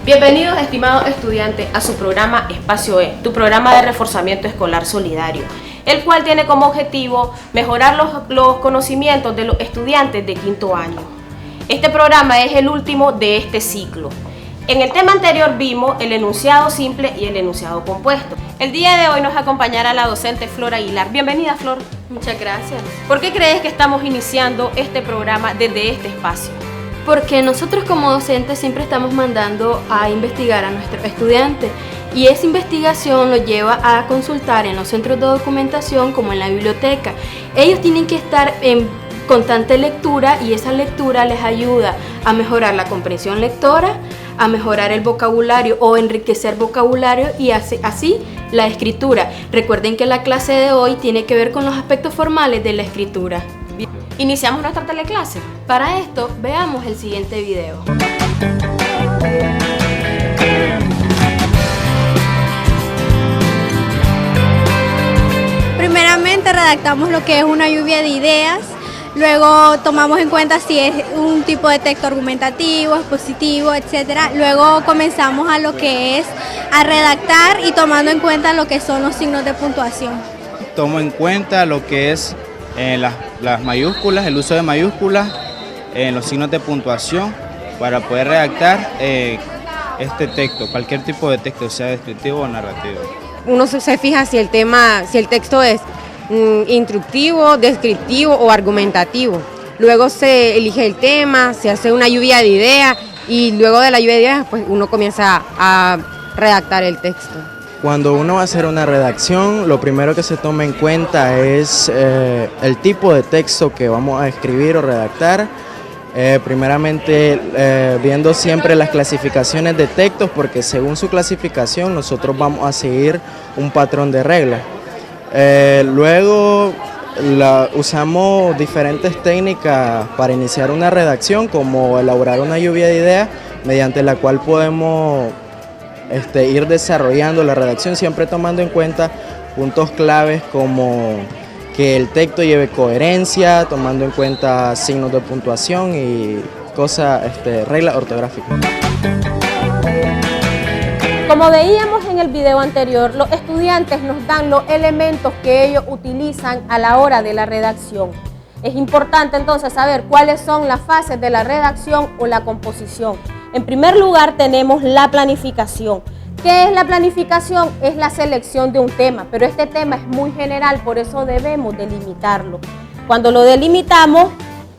Bienvenidos, estimados estudiantes, a su programa Espacio E, tu programa de reforzamiento escolar solidario, el cual tiene como objetivo mejorar los conocimientos de los estudiantes de quinto año. Este programa es el último de este ciclo. En el tema anterior vimos el enunciado simple y el enunciado compuesto. El día de hoy nos acompañará la docente Flor Aguilar. Bienvenida, Flor. Muchas gracias. ¿Por qué crees que estamos iniciando este programa desde este espacio? Porque nosotros como docentes siempre estamos mandando a investigar a nuestros estudiantes y esa investigación los lleva a consultar en los centros de documentación como en la biblioteca. Ellos tienen que estar en constante lectura y esa lectura les ayuda a mejorar la comprensión lectora, a mejorar el vocabulario o enriquecer vocabulario y así la escritura. Recuerden que la clase de hoy tiene que ver con los aspectos formales de la escritura. ¿Iniciamos nuestra teleclase? Para esto, veamos el siguiente video. Primeramente redactamos lo que es una lluvia de ideas, luego tomamos en cuenta si es un tipo de texto argumentativo, expositivo, etc. Luego comenzamos a lo que es a redactar y tomando en cuenta lo que son los signos de puntuación. Tomo en cuenta lo que es las mayúsculas, el uso de mayúsculas, los signos de puntuación para poder redactar este texto, cualquier tipo de texto, sea descriptivo o narrativo. Uno se fija si el texto es instructivo, descriptivo o argumentativo. Luego se elige el tema, se hace una lluvia de ideas y luego de la lluvia de ideas pues uno comienza a redactar el texto. Cuando uno va a hacer una redacción, lo primero que se toma en cuenta es el tipo de texto que vamos a escribir o redactar. Primeramente viendo siempre las clasificaciones de textos, porque según su clasificación nosotros vamos a seguir un patrón de reglas. Luego usamos diferentes técnicas para iniciar una redacción, como elaborar una lluvia de ideas, mediante la cual podemos ir desarrollando la redacción, siempre tomando en cuenta puntos claves como que el texto lleve coherencia, tomando en cuenta signos de puntuación y reglas ortográficas. Como veíamos en el video anterior, los estudiantes nos dan los elementos que ellos utilizan a la hora de la redacción. Es importante entonces saber cuáles son las fases de la redacción o la composición. En primer lugar tenemos la planificación. ¿Qué es la planificación? Es la selección de un tema, pero este tema es muy general, por eso debemos delimitarlo. Cuando lo delimitamos,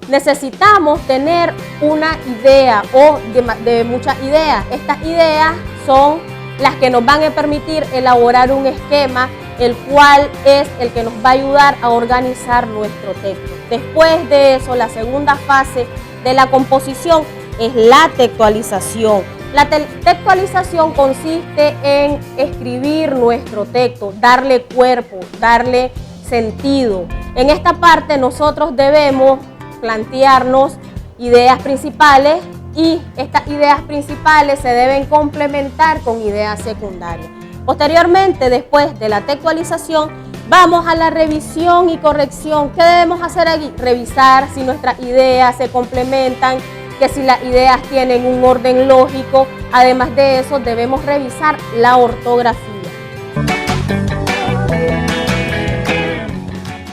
necesitamos tener una idea o de muchas ideas. Estas ideas son las que nos van a permitir elaborar un esquema, el cual es el que nos va a ayudar a organizar nuestro texto. Después de eso, la segunda fase de la composición es la textualización. La textualización consiste en escribir nuestro texto, darle cuerpo, darle sentido. En esta parte nosotros debemos plantearnos ideas principales y estas ideas principales se deben complementar con ideas secundarias. Posteriormente, después de la textualización, vamos a la revisión y corrección. ¿Qué debemos hacer aquí? Revisar si nuestras ideas se complementan, que si las ideas tienen un orden lógico. Además de eso, debemos revisar la ortografía.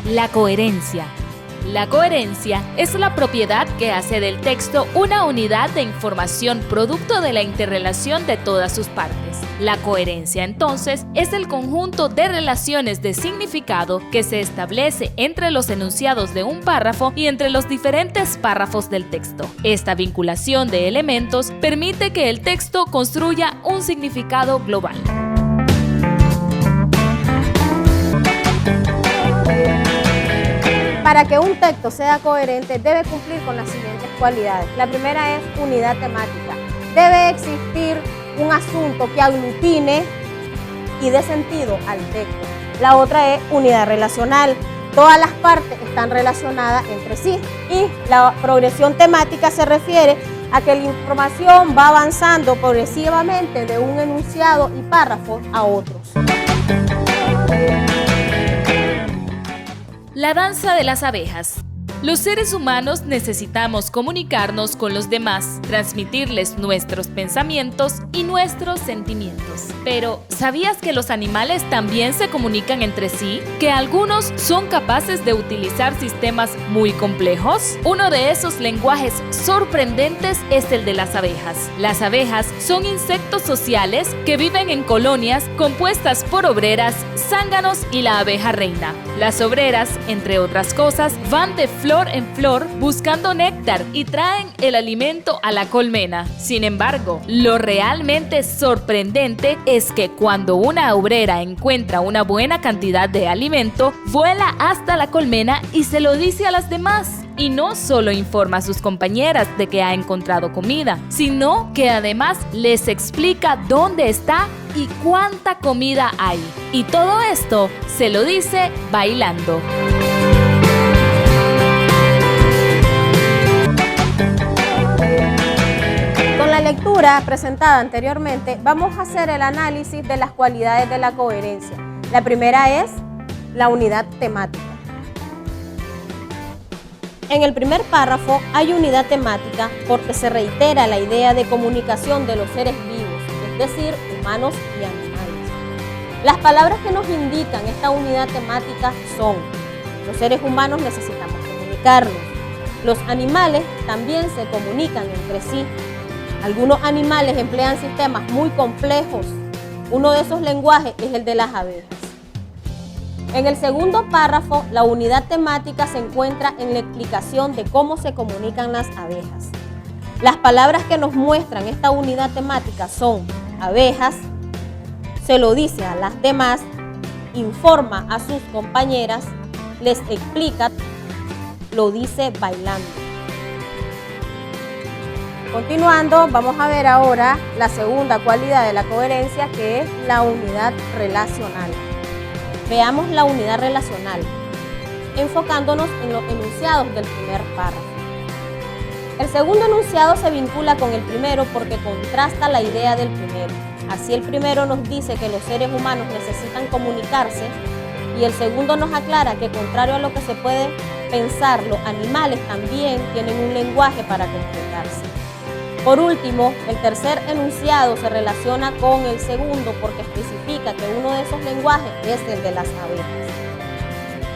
La coherencia. La coherencia es la propiedad que hace del texto una unidad de información producto de la interrelación de todas sus partes. La coherencia, entonces, es el conjunto de relaciones de significado que se establece entre los enunciados de un párrafo y entre los diferentes párrafos del texto. Esta vinculación de elementos permite que el texto construya un significado global. Para que un texto sea coherente, debe cumplir con las siguientes cualidades. La primera es unidad temática. Debe existir un asunto que aglutine y dé sentido al texto. La otra es unidad relacional. Todas las partes están relacionadas entre sí. Y la progresión temática se refiere a que la información va avanzando progresivamente de un enunciado y párrafo a otros. La danza de las abejas. Los seres humanos necesitamos comunicarnos con los demás, transmitirles nuestros pensamientos y nuestros sentimientos. Pero, ¿sabías que los animales también se comunican entre sí? ¿Que algunos son capaces de utilizar sistemas muy complejos? Uno de esos lenguajes sorprendentes es el de las abejas. Las abejas son insectos sociales que viven en colonias compuestas por obreras, zánganos y la abeja reina. Las obreras, entre otras cosas, van de flor en flor buscando néctar y traen el alimento a la colmena. Sin embargo, lo realmente sorprendente es que cuando una obrera encuentra una buena cantidad de alimento, vuela hasta la colmena y se lo dice a las demás. Y no solo informa a sus compañeras de que ha encontrado comida, sino que además les explica dónde está y cuánta comida hay. Y todo esto se lo dice bailando. Con la lectura presentada anteriormente, vamos a hacer el análisis de las cualidades de la coherencia. La primera es la unidad temática. En el primer párrafo hay unidad temática porque se reitera la idea de comunicación de los seres vivos, es decir, humanos y animales. Las palabras que nos indican esta unidad temática son: los seres humanos necesitamos comunicarnos, los animales también se comunican entre sí. Algunos animales emplean sistemas muy complejos. Uno de esos lenguajes es el de las abejas. En el segundo párrafo, la unidad temática se encuentra en la explicación de cómo se comunican las abejas. Las palabras que nos muestran esta unidad temática son abejas, se lo dice a las demás, informa a sus compañeras, les explica, lo dice bailando. Continuando, vamos a ver ahora la segunda cualidad de la coherencia, que es la unidad relacional. Veamos la unidad relacional, enfocándonos en los enunciados del primer párrafo. El segundo enunciado se vincula con el primero porque contrasta la idea del primero. Así el primero nos dice que los seres humanos necesitan comunicarse y el segundo nos aclara que, contrario a lo que se puede pensar, los animales también tienen un lenguaje para comunicarse. Por último, el tercer enunciado se relaciona con el segundo porque especifica que uno de esos lenguajes es el de las abejas.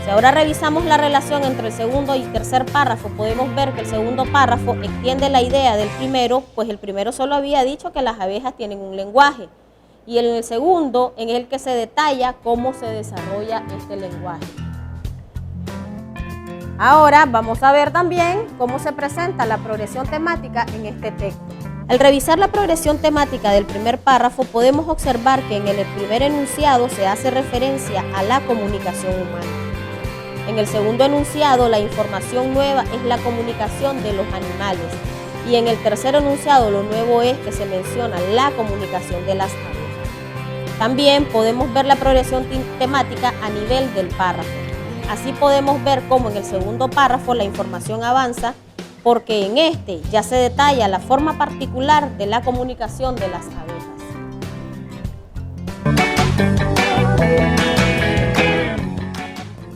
Si ahora revisamos la relación entre el segundo y tercer párrafo, podemos ver que el segundo párrafo extiende la idea del primero, pues el primero solo había dicho que las abejas tienen un lenguaje, y en el segundo en el que se detalla cómo se desarrolla este lenguaje. Ahora vamos a ver también cómo se presenta la progresión temática en este texto. Al revisar la progresión temática del primer párrafo, podemos observar que en el primer enunciado se hace referencia a la comunicación humana. En el segundo enunciado, la información nueva es la comunicación de los animales. Y en el tercer enunciado, lo nuevo es que se menciona la comunicación de las abejas. También podemos ver la progresión temática a nivel del párrafo. Así podemos ver cómo en el segundo párrafo la información avanza, porque en este ya se detalla la forma particular de la comunicación de las abejas.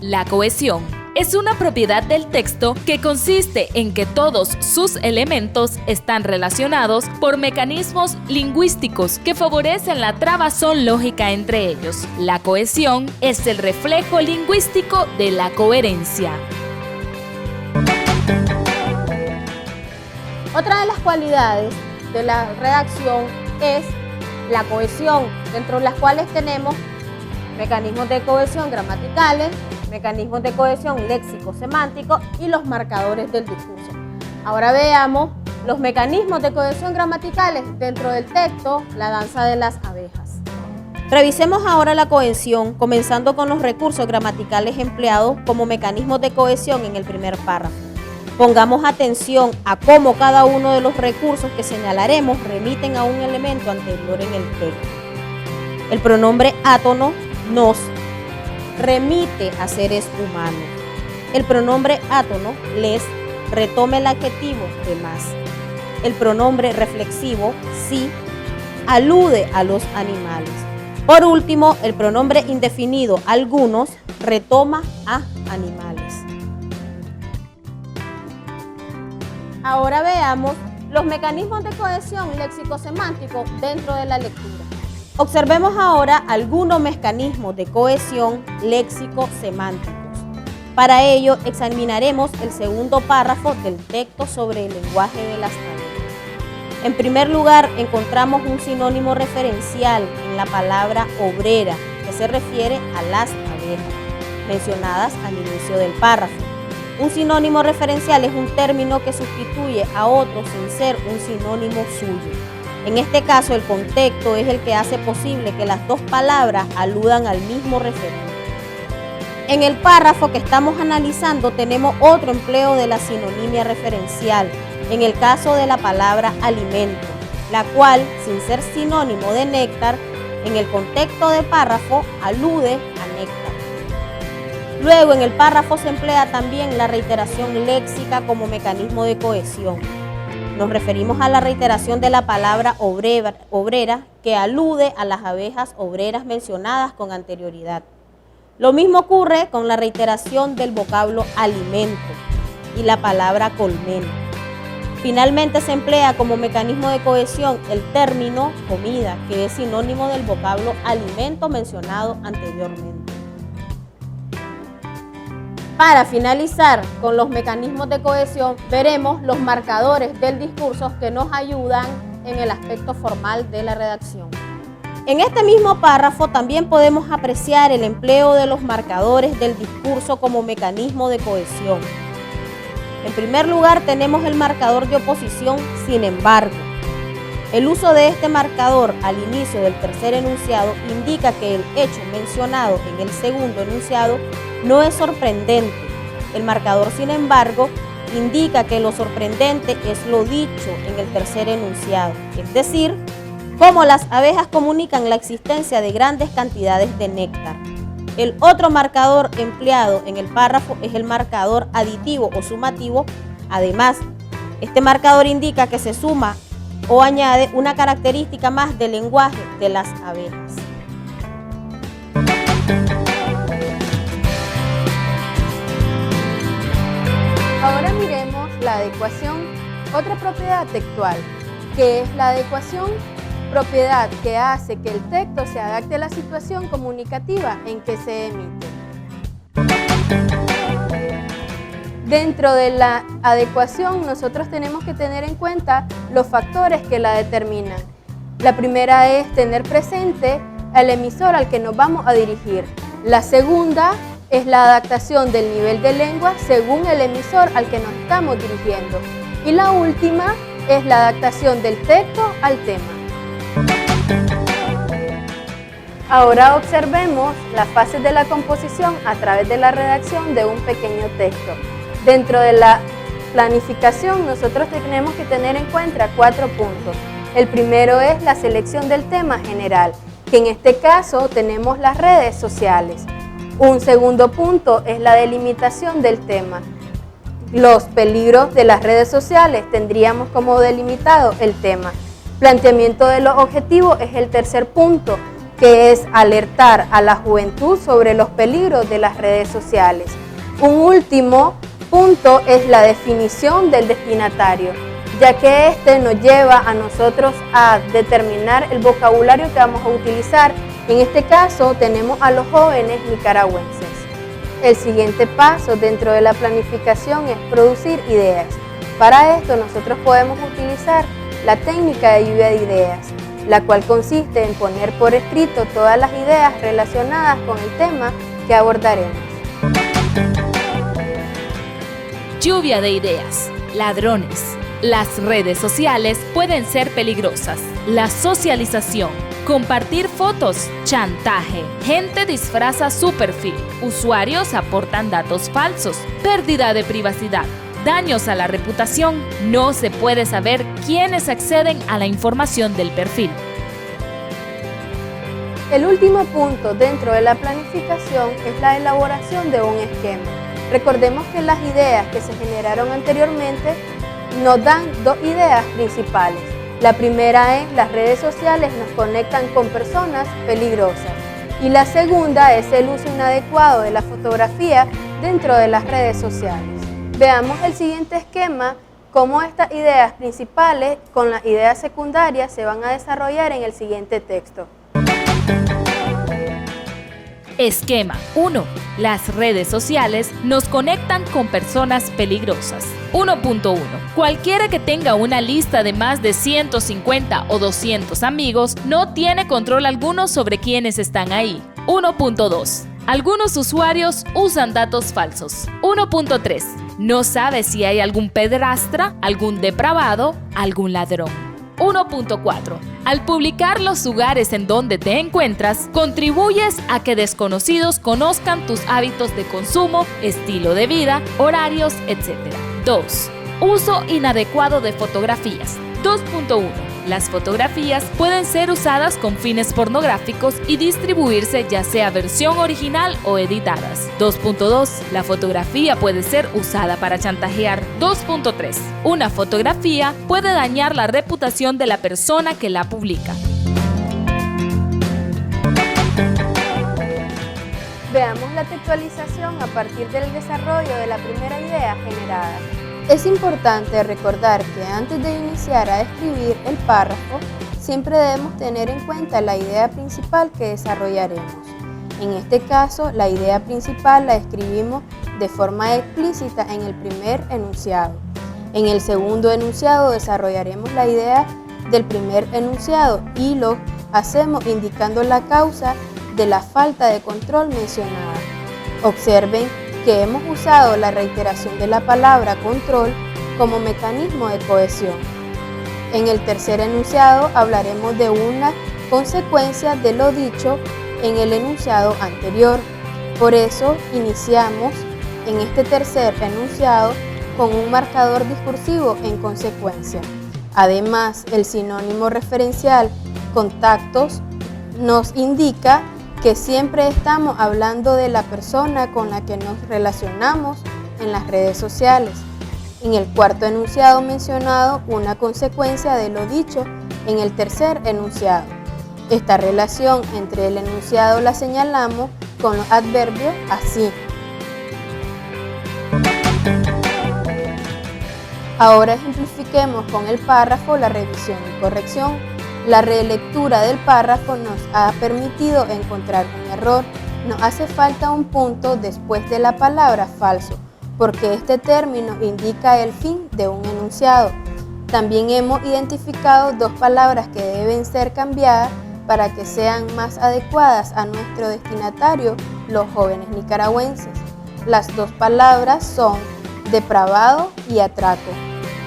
La cohesión es una propiedad del texto que consiste en que todos sus elementos están relacionados por mecanismos lingüísticos que favorecen la trabazón lógica entre ellos. La cohesión es el reflejo lingüístico de la coherencia. Otra de las cualidades de la redacción es la cohesión, dentro de las cuales tenemos mecanismos de cohesión gramaticales, mecanismos de cohesión léxico-semánticos y los marcadores del discurso. Ahora veamos los mecanismos de cohesión gramaticales dentro del texto La danza de las abejas. Revisemos ahora la cohesión, comenzando con los recursos gramaticales empleados como mecanismos de cohesión en el primer párrafo. Pongamos atención a cómo cada uno de los recursos que señalaremos remiten a un elemento anterior en el texto. El pronombre átono, nos, remite a seres humanos. El pronombre átono, les, retoma el adjetivo de más. El pronombre reflexivo, sí, alude a los animales. Por último, el pronombre indefinido, algunos, retoma a animales. Ahora veamos los mecanismos de cohesión léxico-semántico dentro de la lectura. Observemos ahora algunos mecanismos de cohesión léxico-semánticos. Para ello, examinaremos el segundo párrafo del texto sobre el lenguaje de las abejas. En primer lugar, encontramos un sinónimo referencial en la palabra obrera, que se refiere a las abejas, mencionadas al inicio del párrafo. Un sinónimo referencial es un término que sustituye a otro sin ser un sinónimo suyo. En este caso, el contexto es el que hace posible que las dos palabras aludan al mismo referente. En el párrafo que estamos analizando tenemos otro empleo de la sinonimia referencial, en el caso de la palabra alimento, la cual, sin ser sinónimo de néctar, en el contexto de párrafo alude a néctar. Luego, en el párrafo se emplea también la reiteración léxica como mecanismo de cohesión. Nos referimos a la reiteración de la palabra obrera, que alude a las abejas obreras mencionadas con anterioridad. Lo mismo ocurre con la reiteración del vocablo alimento y la palabra colmena. Finalmente se emplea como mecanismo de cohesión el término comida, que es sinónimo del vocablo alimento mencionado anteriormente. Para finalizar con los mecanismos de cohesión, veremos los marcadores del discurso que nos ayudan en el aspecto formal de la redacción. En este mismo párrafo también podemos apreciar el empleo de los marcadores del discurso como mecanismo de cohesión. En primer lugar tenemos el marcador de oposición, sin embargo. El uso de este marcador al inicio del tercer enunciado indica que el hecho mencionado en el segundo enunciado no es sorprendente. El marcador, sin embargo, indica que lo sorprendente es lo dicho en el tercer enunciado, es decir, cómo las abejas comunican la existencia de grandes cantidades de néctar. El otro marcador empleado en el párrafo es el marcador aditivo o sumativo. Además, este marcador indica que se suma o añade una característica más del lenguaje de las abejas. Ahora miremos la adecuación, otra propiedad textual, que es la adecuación, propiedad que hace que el texto se adapte a la situación comunicativa en que se emite. Dentro de la adecuación, nosotros tenemos que tener en cuenta los factores que la determinan. La primera es tener presente al emisor al que nos vamos a dirigir. La segunda es la adaptación del nivel de lengua según el emisor al que nos estamos dirigiendo. Y la última es la adaptación del texto al tema. Ahora observemos las fases de la composición a través de la redacción de un pequeño texto. Dentro de la planificación nosotros tenemos que tener en cuenta 4 puntos. El primero es la selección del tema general, que en este caso tenemos las redes sociales. Un segundo punto es la delimitación del tema. Los peligros de las redes sociales tendríamos como delimitado el tema. Planteamiento de los objetivos es el tercer punto, que es alertar a la juventud sobre los peligros de las redes sociales. Un último punto es la definición del destinatario, ya que este nos lleva a nosotros a determinar el vocabulario que vamos a utilizar. En este caso tenemos a los jóvenes nicaragüenses. El siguiente paso dentro de la planificación es producir ideas. Para esto nosotros podemos utilizar la técnica de lluvia de ideas, la cual consiste en poner por escrito todas las ideas relacionadas con el tema que abordaremos. Lluvia de ideas. Ladrones. Las redes sociales pueden ser peligrosas. La socialización. Compartir fotos. Chantaje. Gente disfraza su perfil. Usuarios aportan datos falsos. Pérdida de privacidad. Daños a la reputación. No se puede saber quiénes acceden a la información del perfil. El último punto dentro de la planificación es la elaboración de un esquema. Recordemos que las ideas que se generaron anteriormente nos dan 2 ideas principales. La primera es las redes sociales nos conectan con personas peligrosas. Y la segunda es el uso inadecuado de la fotografía dentro de las redes sociales. Veamos el siguiente esquema cómo estas ideas principales con las ideas secundarias se van a desarrollar en el siguiente texto. Esquema 1. Las redes sociales nos conectan con personas peligrosas. 1.1. Cualquiera que tenga una lista de más de 150 o 200 amigos no tiene control alguno sobre quiénes están ahí. 1.2. Algunos usuarios usan datos falsos. 1.3. No sabe si hay algún pedrastra, algún depravado, algún ladrón. 1.4. Al publicar los lugares en donde te encuentras, contribuyes a que desconocidos conozcan tus hábitos de consumo, estilo de vida, horarios, etc. 2. Uso inadecuado de fotografías. 2.1. Las fotografías pueden ser usadas con fines pornográficos y distribuirse ya sea versión original o editadas. 2.2. La fotografía puede ser usada para chantajear. 2.3. Una fotografía puede dañar la reputación de la persona que la publica. Veamos la textualización a partir del desarrollo de la primera idea generada. Es importante recordar que antes de iniciar a escribir el párrafo, siempre debemos tener en cuenta la idea principal que desarrollaremos. En este caso, la idea principal la escribimos de forma explícita en el primer enunciado. En el segundo enunciado desarrollaremos la idea del primer enunciado y lo hacemos indicando la causa de la falta de control mencionada. Observen que hemos usado la reiteración de la palabra control como mecanismo de cohesión. En el tercer enunciado hablaremos de una consecuencia de lo dicho en el enunciado anterior. Por eso iniciamos en este tercer enunciado con un marcador discursivo en consecuencia. Además, el sinónimo referencial contactos nos indica que siempre estamos hablando de la persona con la que nos relacionamos en las redes sociales. En el cuarto enunciado mencionado, una consecuencia de lo dicho en el tercer enunciado. Esta relación entre el enunciado la señalamos con los adverbios así. Ahora ejemplifiquemos con el párrafo la revisión y corrección. La relectura del párrafo nos ha permitido encontrar un error. Nos hace falta un punto después de la palabra falso, porque este término indica el fin de un enunciado. También hemos identificado dos palabras que deben ser cambiadas para que sean más adecuadas a nuestro destinatario, los jóvenes nicaragüenses. Las dos palabras son depravado y atraco.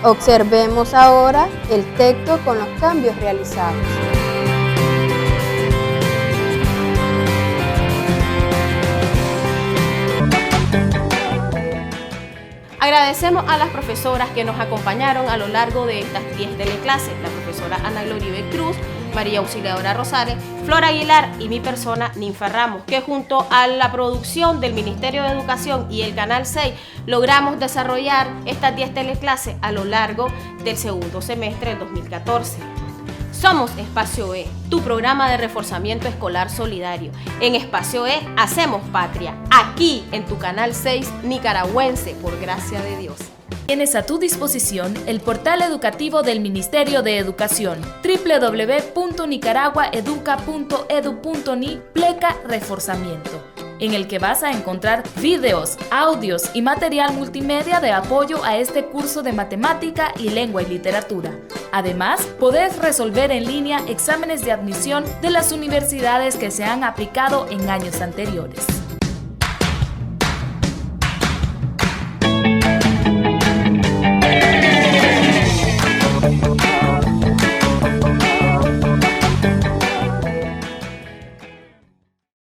Observemos ahora el texto con los cambios realizados. Agradecemos a las profesoras que nos acompañaron a lo largo de estas 10 teleclases, la profesora Ana Gloribe Cruz, María Auxiliadora Rosales, Flor Aguilar y mi persona, Ninfa Ramos, que junto a la producción del Ministerio de Educación y el Canal 6 logramos desarrollar estas 10 teleclases a lo largo del segundo semestre del 2014. Somos Espacio E, tu programa de reforzamiento escolar solidario. En Espacio E hacemos patria, aquí en tu Canal 6 nicaragüense, por gracia de Dios. Tienes a tu disposición el portal educativo del Ministerio de Educación, www.nicaraguaeduca.edu.ni/reforzamiento, en el que vas a encontrar videos, audios y material multimedia de apoyo a este curso de matemática y lengua y literatura. Además, podés resolver en línea exámenes de admisión de las universidades que se han aplicado en años anteriores.